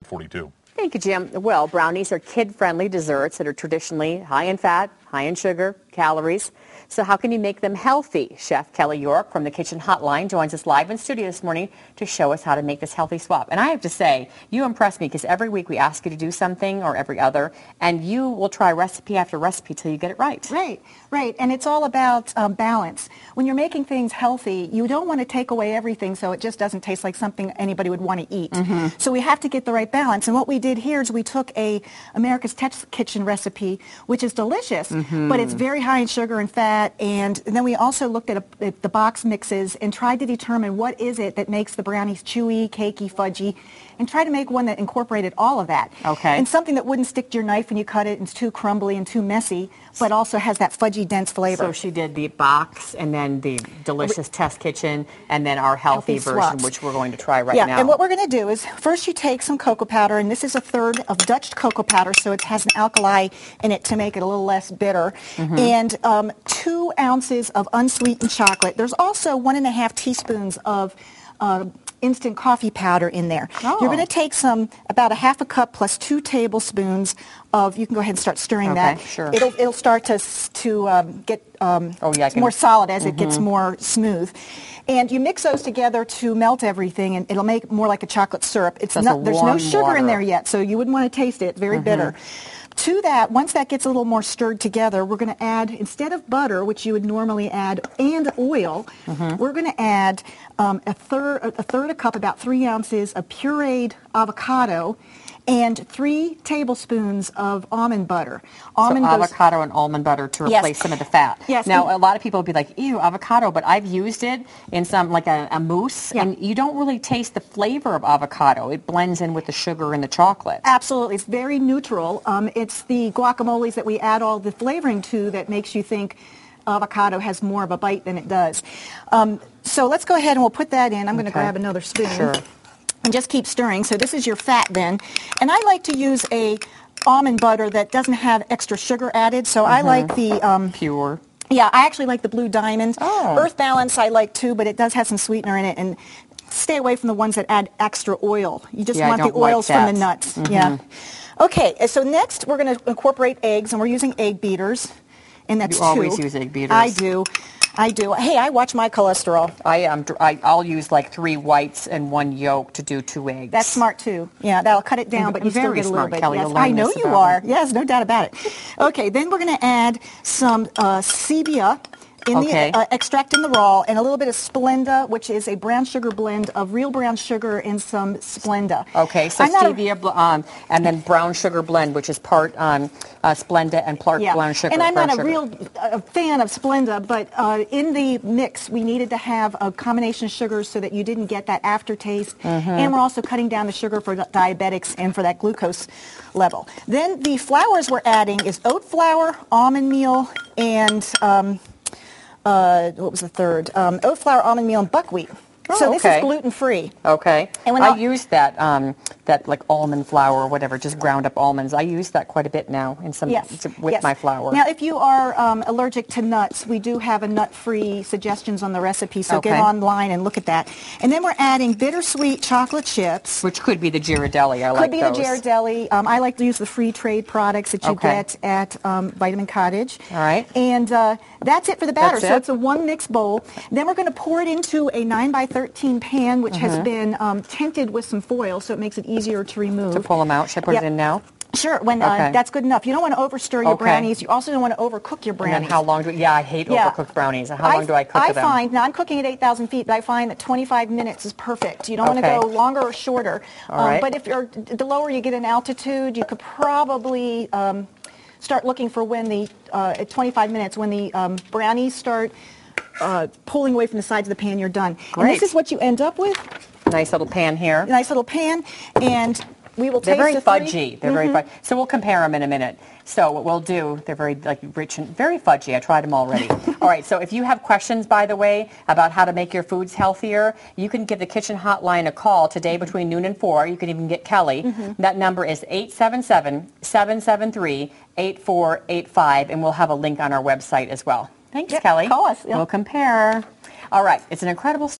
42. Thank you, Jim. Well, brownies are kid-friendly desserts that are traditionally high in fat, high in sugar, calories. So how can you make them healthy? Chef Kelly Yorke from the Kitchen Hotline joins us live in studio this morning to show us how to make this healthy swap. And I have to say, you impress me because every week we ask you to do something or every other, and you will try recipe after recipe till you get it right. Right. And it's all about balance. When you're making things healthy, you don't want to take away everything so it just doesn't taste like something anybody would want to eat. So we have to get the right balance. And what we did here is we took a America's Test Kitchen recipe, which is delicious, but it's very high in sugar and fat. And then we also looked at the box mixes and tried to determine what is it that makes the brownies chewy, cakey, fudgy, and try to make one that incorporated all of that. Okay. And something that wouldn't stick to your knife when you cut it and it's too crumbly and too messy, but also has that fudgy, dense flavor. So she did the box and then the delicious Test Kitchen and then our healthy version, swaps, which we're going to try right now. now. And what we're going to do is first you take some cocoa powder, and this is a third of Dutch cocoa powder, so it has an alkali in it to make it a little less bitter, and 2 ounces of unsweetened chocolate. There's also 1.5 teaspoons of instant coffee powder in there. You're going to take about a half a cup plus 2 tablespoons of, you can go ahead and start stirring that. Sure. It'll start to get more solid as it gets more smooth. And you mix those together to melt everything, and it'll make more like a chocolate syrup. There's no sugar in there yet, so you wouldn't want to taste it. It's very bitter. To that, once that gets a little more stirred together, we're going to add, instead of butter, which you would normally add, and oil, we're going to add a third a cup, about 3 ounces of pureed avocado, and 3 tablespoons of almond butter. Avocado and almond butter to replace some of the fat. Yes. Now, a lot of people will be like, ew, avocado, but I've used it in some, like a mousse, and you don't really taste the flavor of avocado. It blends in with the sugar and the chocolate. Absolutely. It's very neutral. It's the guacamoles that we add all the flavoring to that makes you think avocado has more of a bite than it does. So let's go ahead and we'll put that in. I'm going to grab another spoon. Sure. And just keep stirring. So this is your fat then. And I like to use a almond butter that doesn't have extra sugar added. So I like the... pure. Yeah, I actually like the Blue Diamond. Earth Balance I like too, but it does have some sweetener in it. And stay away from the ones that add extra oil. You just want the oils from the nuts. Yeah. Okay, so next we're going to incorporate eggs, and we're using egg beaters. And that's 2. You always use egg beaters. I do. Hey, I watch my cholesterol. I'll use like 3 whites and 1 yolk to do 2 eggs. That's smart too. Yeah, that'll cut it down, but you still get a little bit. Kelly, yes, I know you are. Yes, no doubt about it. Okay, then we're going to add some stevia in the extract in the raw, and a little bit of Splenda, which is a brown sugar blend of real brown sugar and some Splenda. Okay, so stevia and then brown sugar blend, which is part Splenda and part brown sugar. And I'm not a real fan of Splenda, but in the mix we needed to have a combination of sugars so that you didn't get that aftertaste, and we're also cutting down the sugar for diabetics and for that glucose level. Then the flours we're adding is oat flour, almond meal, and what was the third? Oat flour, almond meal, and buckwheat. So this is gluten-free. Okay. And I use that like almond flour or whatever, just ground up almonds. I use that quite a bit now in some with my flour. Now, if you are allergic to nuts, we do have a nut-free suggestions on the recipe, so get online and look at that. And then we're adding bittersweet chocolate chips. Which could be the Ghirardelli. I like those. Could be the Ghirardelli. I like to use the free trade products that you get at Vitamin Cottage. All right. And that's it for the batter. So it's a 1 mix bowl. Then we're going to pour it into a 9x13 pan, which has been tinted with some foil, so it makes it easier to remove. To pull them out. Should I put it in now? Sure, that's good enough. You don't want to overstir your brownies. You also don't want to overcook your brownies. And then how long I hate overcooked brownies. How long do I cook them? I find, now I'm cooking at 8,000 feet, but I find that 25 minutes is perfect. You don't want to go longer or shorter. But if the lower you get in altitude, you could probably start looking for when at 25 minutes, when the brownies start pulling away from the sides of the pan, you're done. Great. And this is what you end up with. Nice little pan here. Nice little pan, and we will taste They're very fudgy. They're very fudgy. So we'll compare them in a minute. So what we'll do, they're very rich and very fudgy. I tried them already. All right, so if you have questions, by the way, about how to make your foods healthier, you can give the Kitchen Hotline a call today between noon and 4. You can even get Kelly. That number is 877-773-8485, and we'll have a link on our website as well. Thanks, Kelly. Call us. We'll compare. All right, it's an incredible